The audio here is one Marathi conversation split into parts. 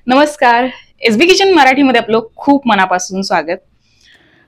नमस्कार. एसबी किचन मराठीमध्ये आपलं खूप मनापासून स्वागत.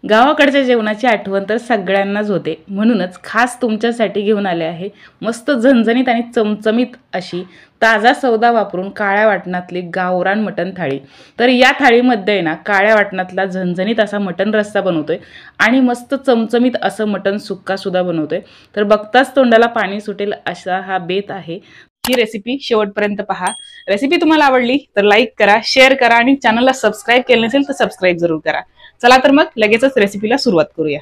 गावाकडच्या जेवणाची आठवण तर सगळ्यांनाच होते, म्हणूनच खास तुमच्यासाठी घेऊन आले आहे मस्त झणझणीत आणि चमचमीत अशी ताजा सौदा वापरून काळ्या वाटणातली गावरान मटण थाळी. तर या थाळीमध्ये ना काळ्या वाटणातला झणझणीत असा मटण रस्सा बनवतोय आणि मस्त चमचमीत असं मटण सुक्का सुद्धा बनवतोय. तर बघताच तोंडाला पाणी सुटेल असा हा बेत आहे. ही रेसिपी शेवटपर्यंत पहा. रेसिपी तुम्हाला आवडली तर लाईक करा, शेअर करा आणि चॅनलला सबस्क्राईब केलं नसेल तर सबस्क्राईब जरूर करा. चला तर मग लगेचच रेसिपीला सुरुवात करूया.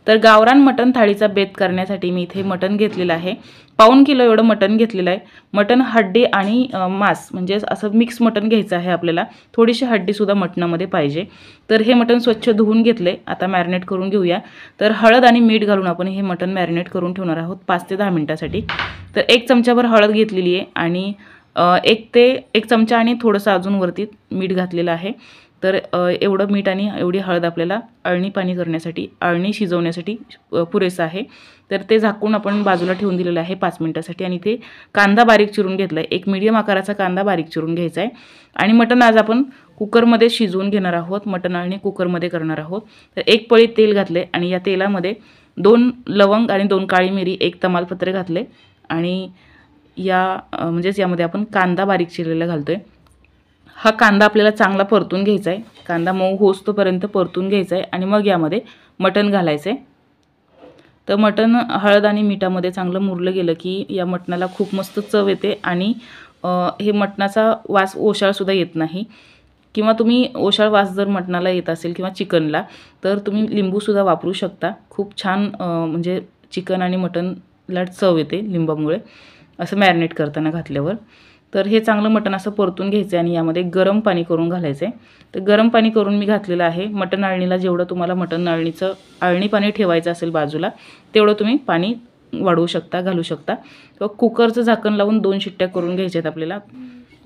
तर गावरान मटण थाळीचा बेत करण्यासाठी मी इथे मटण घेतलेलं आहे. 1.5 किलो एवढं मटण घेतलेलं आहे. मटण हड्डी आणि मांस म्हणजे असं मिक्स मटण घ्यायचं आहे आपल्याला. थोडीशी हड्डीसुद्धा मटणामध्ये पाहिजे. तर हे मटण स्वच्छ धुवून घेतले. आता मॅरिनेट करून घेऊया. तर हळद आणि मीठ घालून आपण हे मटण मॅरिनेट करून ठेवणार आहोत 5 ते 10 मिनिटासाठी. तर 1 चमचाभर हळद घेतलेली आहे आणि 1 चमचा आणि थोडंसं अजून वरती मीठ घातलेलं आहे. तर एवढं मीठ आणि एवढी हळद आपल्याला अळणी पाणी करण्यासाठी, अळणी शिजवण्यासाठी पुरेसं आहे. तर ते झाकून आपण बाजूला ठेवून दिलेलं आहे 5 मिनिटासाठी. आणि ते कांदा बारीक चिरून घेतला आहे. एक मीडियम आकाराचा कांदा बारीक चिरून घ्यायचा आहे. आणि मटण आज आपण कुकरमध्ये शिजवून घेणार आहोत. मटण अळणी कुकरमध्ये करणार आहोत. तर 1 पळी तेल घातले आणि या तेलामध्ये 2 लवंग आणि 2 काळी मिरी, 1 तमालपत्र घातले. आणि म्हणजेच यामध्ये आपण कांदा बारीक चिरलेला घालतोय. हा कांदा आपल्याला चांगला परतून घ्यायचा आहे. कांदा मऊ होस्तोपर्यंत परतून घ्यायचा आहे आणि मग यामध्ये मटण घालायचं आहे. तर मटण हळद आणि मिठामध्ये चांगलं मुरलं गेलं की या मटणाला खूप मस्त चव येते आणि हे मटणाचा वास ओशाळसुद्धा येत नाही. किंवा तुम्ही ओशाळ वास जर मटणाला येत असेल किंवा चिकनला तर तुम्ही लिंबूसुद्धा वापरू शकता. खूप छान म्हणजे चिकन आणि मटणला चव येते लिंबामुळे असं मॅरिनेट करताना घातल्यावर. तर हे चांगलं मटण असं परतून घ्यायचं आहे आणि यामध्ये गरम पाणी करून घालायचं आहे. तर गरम पाणी करून मी घातलेलं आहे. मटण अळणीला जेवढं तुम्हाला मटण अळणी पाणी ठेवायचं असेल बाजूला तेवढं तुम्ही पाणी वाढवू शकता, घालू शकता. किंवा कुकरचं झाकण लावून 2 शिट्ट्या करून घ्यायच्या आहेत आपल्याला.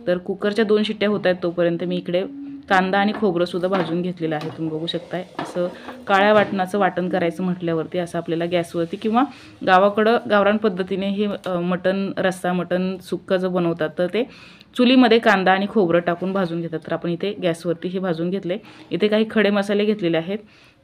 तर कुकरच्या 2 शिट्ट्या होत आहेत तोपर्यंत मी इकडे कांदा आणि खोबरंसुद्धा भाजून घेतलेलं आहे. तुम्ही बघू शकताय. असं काळ्या वाटणाचं वाटण करायचं म्हटल्यावरती असं आपल्याला गॅसवरती किंवा गावाकडं गावरान पद्धतीने हे मटण रस्सा, मटण सुक्का जर बनवतात तर ते चुलीमध्ये कांदा आणि खोबरं टाकून भाजून घेतात. तर आपण इथे गॅसवरती हे भाजून घेतले. इथे काही खडे मसाले घेतलेले आहेत.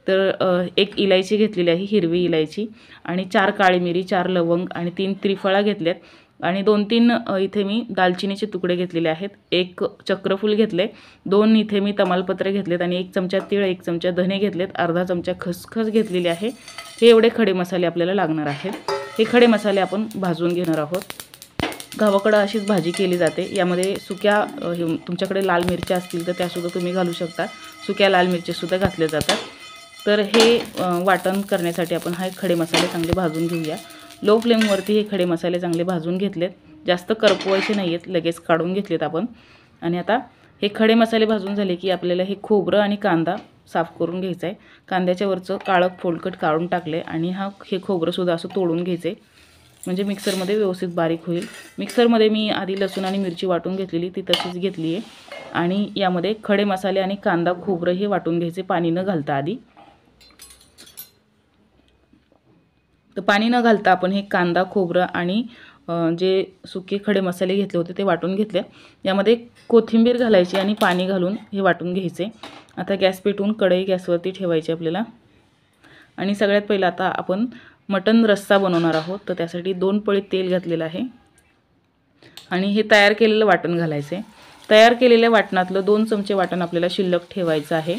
तर 1 इलायची घेतलेली आहे, हिरवी इलायची, आणि 4 काळी मिरी, 4 लवंग आणि 3 त्रिफळा घेतल्यात. आणि 2-3 इथे मी दालचिनीचे तुकडे घेतलेले आहेत. 1 चक्रफूल घेतले. 2 इथे मी तमालपत्र घेतलेत आणि 1 चमचा तीळ, 1 चमचा धने घेतलेत, अर्धा चमचा खसखस घेतलेली आहे. हे एवढे खडे मसाले आपल्याला लागणार आहेत. हे खडे मसाले आपण भाजून घेणार आहोत. गावाकडं अशीच भाजी केली जाते. यामध्ये सुक्या तुमच्याकडे लाल मिरच्या असतील तर त्यासुद्धा तुम्ही घालू शकता. सुक्या लाल मिरच्यासुद्धा घातल्या जातात. तर हे वाटण करण्यासाठी आपण हा खडे मसाले चांगले भाजून घेऊया. लो फ्लेमवरती हे खडे मसाले चांगले भाजून घेतलेत. जास्त करपवायचे नाही आहेत, लगेच काढून घेतलेत आपण. आणि आता हे खडे मसाले भाजून झाले की आपल्याला हे खोबरं आणि कांदा साफ करून घ्यायचं आहे. कांद्याच्या वरचं काळं फोलकट काढून टाकले आणि हे खोबरंसुद्धा असं तोडून घ्यायचं आहे, म्हणजे मिक्सरमध्ये व्यवस्थित बारीक होईल. मिक्सरमध्ये मी आधी लसूण आणि मिरची वाटून घेतलेली ती तशीच घेतली आहे. आणि यामध्ये खडे मसाले आणि कांदा खोबरं हे वाटून घ्यायचे पाणी न घालता आधी. तर पाणी न घालता आपण हे कांदा, खोबरं आणि जे सुके खडे मसाले घेतले होते ते वाटून घेतले. यामध्ये कोथिंबीर घालायची आणि पाणी घालून हे वाटून घ्यायचे. आता गॅस पेटवून कढई गॅसवरती ठेवायची आपल्याला. आणि सगळ्यात पहिलं आता आपण मटण रस्सा बनवणार आहोत. तर त्यासाठी 2 पळी तेल घातलेलं आहे आणि हे तयार केलेलं वाटण घालायचं आहे. तयार केलेल्या वाटणातलं 2 चमचे वाटण आपल्याला शिल्लक ठेवायचं आहे.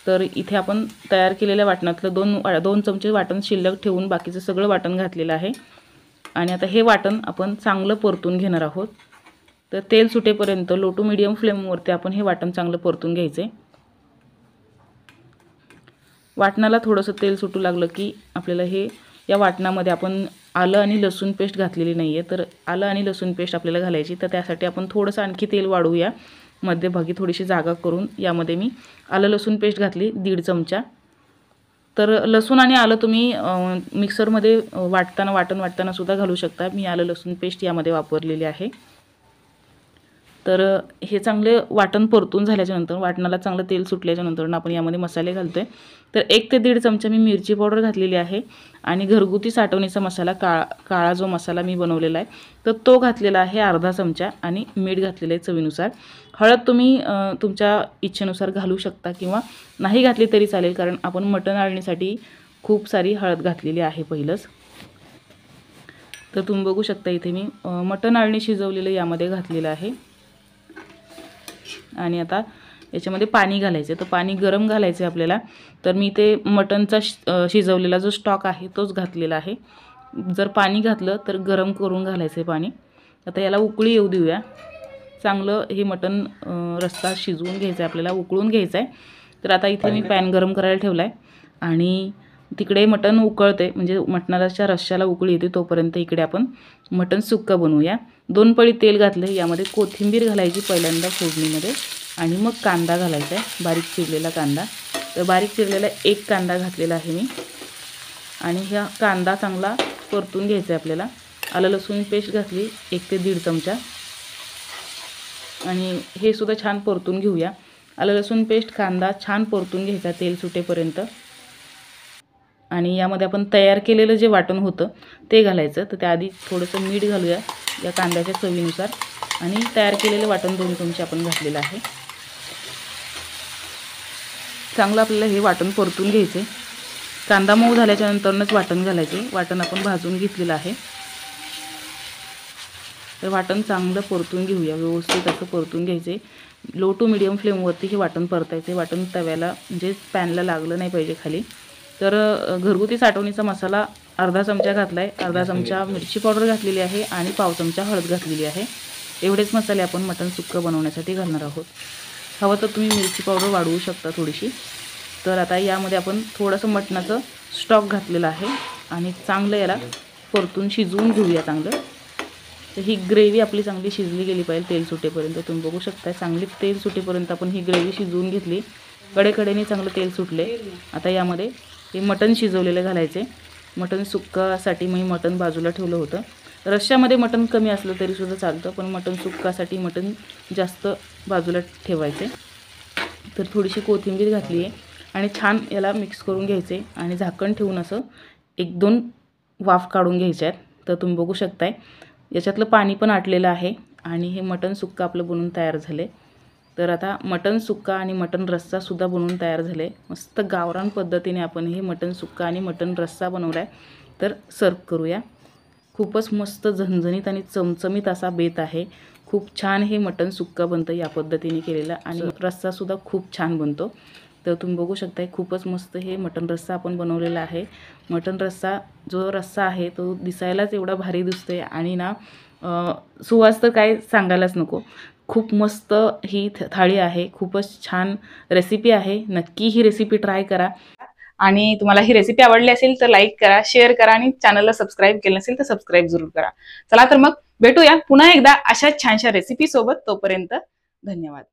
तर इथे आपण तयार केलेल्या वाटणातलं 2 चमचे वाटण शिल्लक ठेवून बाकीचं सगळं वाटण घातलेलं आहे. आणि आता हे वाटण आपण चांगलं परतून घेणार आहोत. तर तेल सुटेपर्यंत लो टू मीडियम फ्लेमवरती आपण हे वाटण चांगलं परतून घ्यायचं आहे. वाटणाला थोडंसं तेल सुटू लागलं की आपल्याला या वाटणामध्ये आपण आलं आणि लसूण पेस्ट घातलेली नाही आहे. तर आलं आणि लसूण पेस्ट आपल्याला घालायची. तर त्यासाठी आपण थोडंसं आणखी तेल वाढवूया. मध्यभागी थोडीशी जागा करून यामध्ये मी आलं लसूण पेस्ट घातली 1.5 चमचा. तर लसूण आणि आलं तुम्ही मिक्सरमध्ये वाटण वाटताना सुद्धा घालू शकता. मी आलं लसूण पेस्ट यामध्ये वापरलेली आहे. तर हे चांगले वाटण परतून झाल्याच्या नंतर, वाटणाला चांगलं तेल सुटल्याच्या नंतर आपण यामध्ये मसाले घालतोय. तर 1 ते 1.5 चमचा मी मिरची पावडर घातलेली आहे आणि घरगुती साठवणीचा मसाला काळा जो मसाला मी बनवलेला आहे तर तो घातलेला आहे अर्धा चमचा आणि मीठ घातलेलं आहे चवीनुसार. हळद तुम्ही तुमच्या इच्छेनुसार घालू शकता किंवा नाही घातली तरी चालेल, कारण आपण मटण आळणीसाठी खूप सारी हळद घातलेली आहे पहिलंच. तर तुम्ही बघू शकता इथे मी मटण आळणी शिजवलेलं यामध्ये घातलेलं आहे आणि आता याच्यामध्ये पाणी घालायचं. तर पाणी गरम घालायचं आहे आपल्याला. तर मी ते मटणचा शिजवलेला जो स्टॉक आहे तोच घातलेला आहे. जर पाणी घातलं तर गरम करून घालायचं आहे पाणी. आता याला उकळी येऊ देऊया. चांगलं हे मटण रस्सा शिजवून घ्यायचं आहे आपल्याला, उकळून घ्यायचं आहे. तर आता इथे मी पॅन गरम करायला ठेवला आहे आणि तिकडे मटण उकळते, म्हणजे मटणाच्या रश्श्याला उकळी येते तोपर्यंत इकडे आपण मटण सुक्का बनवूया. 2 पळी तेल घातले. यामध्ये कोथिंबीर घालायची पहिल्यांदा फोडणीमध्ये आणि मग कांदा घालायचा आहे, बारीक चिरलेला कांदा. तर बारीक चिरलेला 1 कांदा घातलेला आहे मी आणि हा कांदा चांगला परतून घ्यायचा आहे आपल्याला. आलं लसूण पेस्ट घातली 1 ते 1.5 चमचा आणि हे सुद्धा छान परतून घेऊया. आलं लसूण पेस्ट, कांदा छान परतून घ्यायचा तेल सुटेपर्यंत. आणि यामध्ये आपण तयार केलेलं जे वाटण होतं ते घालायचं. तर त्याआधी थोडंसं मीठ घालूया या कांद्याच्या चवीनुसार आणि तयार केलेलं वाटण 2 चमचे आपण घातलेलं आहे. चांगलं आपल्याला हे वाटण परतून घ्यायचे. कांदा मऊ झाल्याच्या नंतरच वाटण घालायचे. वाटण आपण भाजून घेतलेलं आहे. तर वाटण चांगलं परतून घेऊया, व्यवस्थित असं परतून घ्यायचे. लो टू मिडियम फ्लेमवरती हे वाटण परतायचे. वाटण तव्याला म्हणजे पॅनला लागलं नाही पाहिजे खाली. तर घरगुती साठवणीचा मसाला अर्धा चमचा घातला आहे, अर्धा चमचा मिरची पावडर घातलेली आहे आणि पाव चमचा हळद घातलेली आहे. एवढेच मसाले आपण मटण सुक्कं बनवण्यासाठी घालणार आहोत. हवं तर तुम्ही मिरची पावडर वाढवू शकता थोडीशी. तर आता यामध्ये आपण थोडंसं मटणाचं स्टॉक घातलेलं आहे आणि चांगलं याला परतून शिजवून घेऊया चांगलं. तर ही ग्रेव्ही आपली चांगली शिजली गेली पाहिजे तेल सुटेपर्यंत. तुम्ही बघू शकता चांगली तेल सुटेपर्यंत आपण ही ग्रेव्ही शिजवून घेतली. कडेकडेने चांगलं तेल सुटले. आता यामध्ये हे मटण शिजवलेलं घालायचे. मटण सुक्कासाठी मी मटण बाजूला ठेवलं होतं. रश्श्यामध्ये मटण कमी असलं तरीसुद्धा चालतं, पण मटण सुक्कासाठी मटण जास्त बाजूला ठेवायचे. तर थोडीशी कोथिंबीर घातली आहे आणि छान याला मिक्स करून घ्यायचे आणि झाकण ठेवून असं 1-2 वाफ काढून घ्यायच्या आहेत. तर तुम्ही बघू शकताय याच्यातलं पाणी पण आटलेलं आहे आणि हे मटण सुक्का आपलं बनवून तयार झाले. तर आता मटण सुक्का आणि मटण रस्सासुद्धा बनवून तयार झाले. मस्त गावरान पद्धतीने आपण हे मटण सुक्का आणि मटण रस्सा बनवला आहे. तर सर्व करूया. खूपच मस्त झणझणीत आणि चमचमीत असा बेत आहे. खूप छान हे मटण सुक्का बनतं या पद्धतीने केलेलं आणि रस्सासुद्धा खूप छान बनतो. तर तुम्ही बघू शकताय खूपच मस्त हे मटण रस्सा आपण बनवलेला आहे. मटण रस्सा जो रस्सा आहे तो दिसायलाच एवढा भारी दिसतोय आणि ना सुवास तर काय सांगायलाच नको. खूप मस्त ही थाळी आहे. खूपच छान रेसिपी आहे. नक्की ही रेसिपी ट्राय करा. आणि तुम्हाला ही रेसिपी आवडली असेल तर लाईक करा, शेअर करा आणि चॅनलला सबस्क्राईब केलं नसेल तर सबस्क्राईब जरूर करा. चला तर मग भेटूया पुन्हा एकदा अशा छानशा रेसिपी सोबत. तोपर्यंत धन्यवाद.